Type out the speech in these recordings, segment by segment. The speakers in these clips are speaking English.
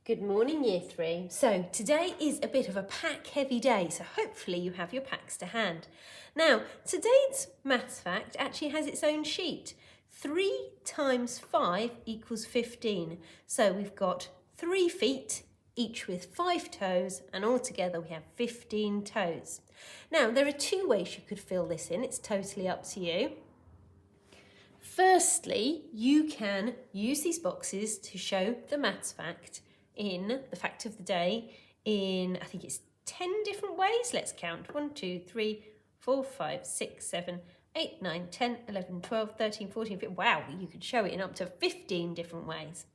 Good morning, Year 3. So today is a bit of a pack-heavy day, so hopefully you have your packs to hand. Now, today's maths fact actually has its own sheet. 3 times 5 equals 15. So we've got 3 feet, each with 5 toes, and altogether we have 15 toes. Now, there are 2 ways you could fill this in. It's totally up to you. Firstly, you can use these boxes to show the maths fact in the fact of the day in, I think it's 10 different ways. Let's count. 1, 2, 3, 4, 5, 6, 7, 8, 9, 10, 11, 12, 13, 14, 15. Wow, you could show it in up to 15 different ways.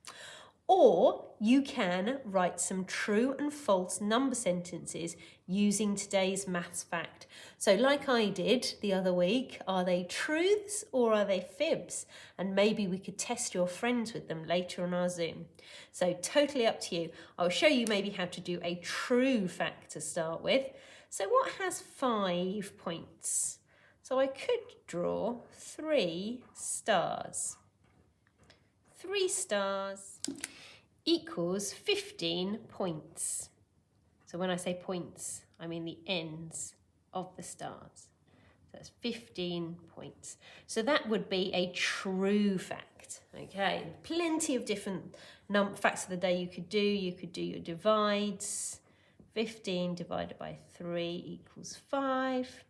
Or you can write some true and false number sentences using today's maths fact. So like I did the other week, are they truths or are they fibs? And maybe we could test your friends with them later on our Zoom. So totally up to you. I'll show you maybe how to do a true fact to start with. So what has 5 points? So I could draw 3 stars. 3 stars equals 15 points. So when I say points, I mean the ends of the stars. So that's 15 points. So that would be a true fact. Okay, plenty of different facts of the day you could do. You could do your divides. 15 divided by 3 equals 5.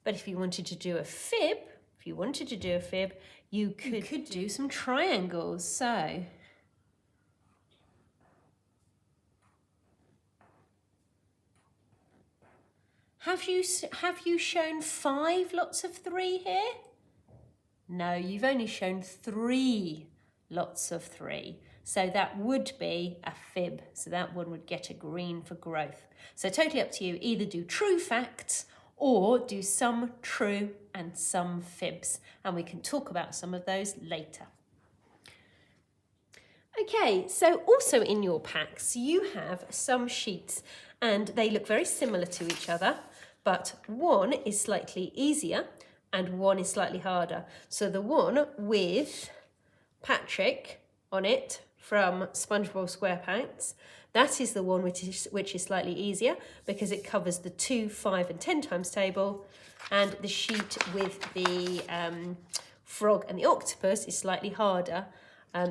But if you wanted to do a fib, you could do some triangles. So have you shown 5 lots of 3 here? No, you've only shown 3 lots of 3. So that would be a fib. So that one would get a green for growth. So totally up to you. Either do true facts or do some true and some fibs. And we can talk about some of those later. Okay, so also in your packs, you have some sheets and they look very similar to each other, but one is slightly easier and one is slightly harder. So the one with Patrick on it from SpongeBob SquarePants, that is the one which is slightly easier because it covers the 2, 5 and 10 times table, and the sheet with the frog and the octopus is slightly harder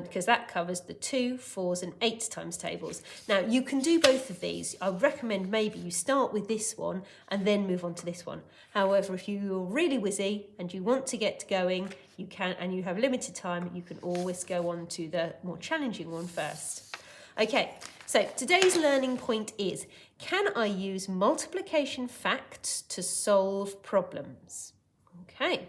because that covers the 2, 4s and 8 times tables. Now you can do both of these. I would recommend maybe you start with this one and then move on to this one. However, if you're really whizzy and you want to get going, you can, and you have limited time, you can always go on to the more challenging one first. Okay, so today's learning point is, can I use multiplication facts to solve problems? Okay.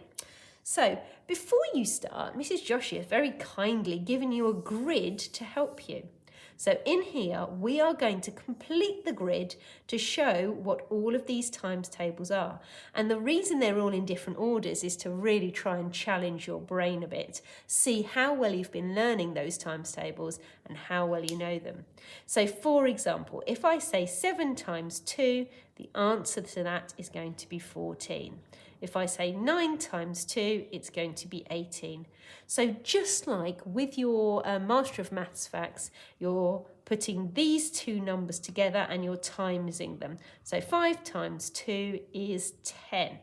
So before you start, Mrs. Joshi has very kindly given you a grid to help you. So in here, we are going to complete the grid to show what all of these times tables are. And the reason they're all in different orders is to really try and challenge your brain a bit. See how well you've been learning those times tables and how well you know them. So for example, if I say 7 times 2, the answer to that is going to be 14. If I say 9 times 2, it's going to be 18. So just like with your Master of Maths facts, you're putting these 2 numbers together and you're timesing them. So 5 times 2 is 10.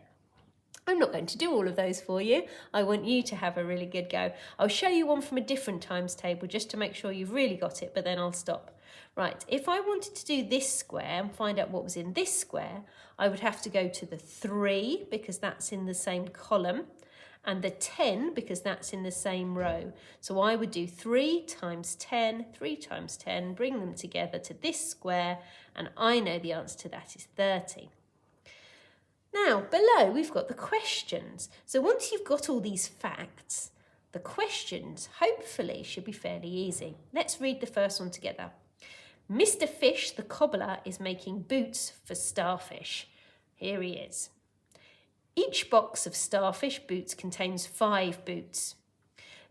I'm not going to do all of those for you. I want you to have a really good go. I'll show you one from a different times table just to make sure you've really got it, but then I'll stop. Right, if I wanted to do this square and find out what was in this square, I would have to go to the 3 because that's in the same column, and the 10 because that's in the same row. So I would do 3 times 10, bring them together to this square, and I know the answer to that is 30. Now, below we've got the questions. So once you've got all these facts, the questions hopefully should be fairly easy. Let's read the first one together. Mr. Fish, the cobbler, is making boots for Starfish. Here he is. Each box of Starfish boots contains 5 boots.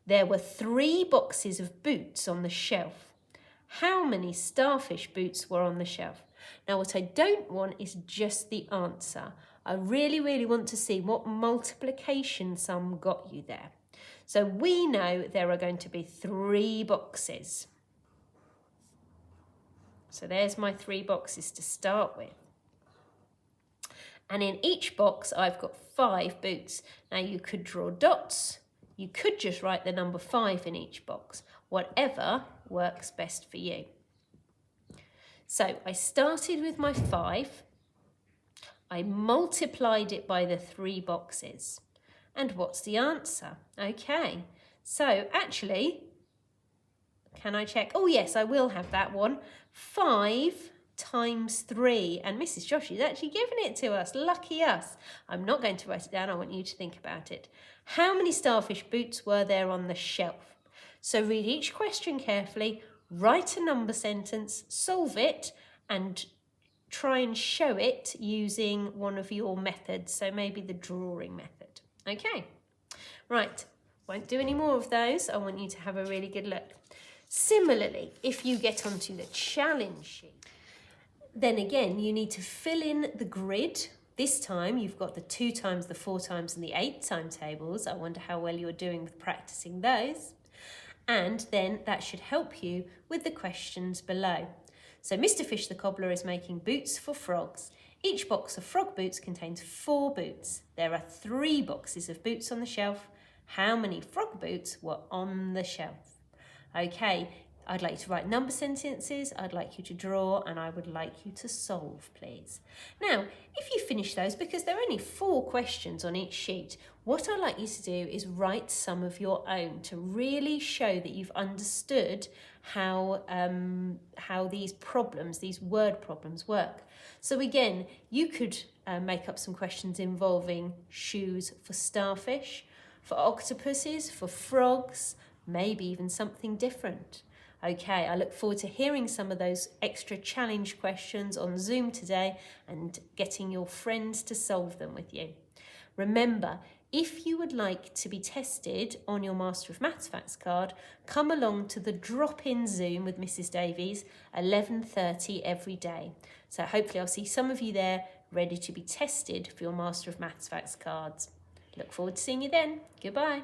There were 3 boxes of boots on the shelf. How many Starfish boots were on the shelf? Now, what I don't want is just the answer. I really, really want to see what multiplication sum got you there. So we know there are going to be 3 boxes. So there's my 3 boxes to start with. And in each box, I've got 5 boots. Now you could draw dots. You could just write the number 5 in each box, whatever works best for you. So I started with my 5. I multiplied it by the 3 boxes. And what's the answer? Okay, so actually, can I check? Oh yes, I will have that one. 5 times 3, and Mrs. Josh is actually giving it to us. Lucky us. I'm not going to write it down. I want you to think about it. How many starfish boots were there on the shelf? So read each question carefully, write a number sentence, solve it, and try and show it using one of your methods. So maybe the drawing method. Okay, right. Won't do any more of those. I want you to have a really good look. Similarly, if you get onto the challenge sheet, then again, you need to fill in the grid. This time you've got the 2 times, the 4 times and the 8 timetables. I wonder how well you're doing with practicing those. And then that should help you with the questions below. So Mr. Fish the Cobbler is making boots for frogs. Each box of frog boots contains 4 boots. There are 3 boxes of boots on the shelf. How many frog boots were on the shelf? Okay, I'd like you to write number sentences, I'd like you to draw, and I would like you to solve, please. Now, if you finish those, because there are only 4 questions on each sheet, what I'd like you to do is write some of your own to really show that you've understood how these problems, these word problems work. So again, you could make up some questions involving shoes for starfish, for octopuses, for frogs, maybe even something different. Okay, I look forward to hearing some of those extra challenge questions on Zoom today and getting your friends to solve them with you. Remember, if you would like to be tested on your Master of Maths Facts card, come along to the drop-in Zoom with Mrs. Davies, 11:30 every day. So hopefully I'll see some of you there ready to be tested for your Master of Maths Facts cards. Look forward to seeing you then. Goodbye.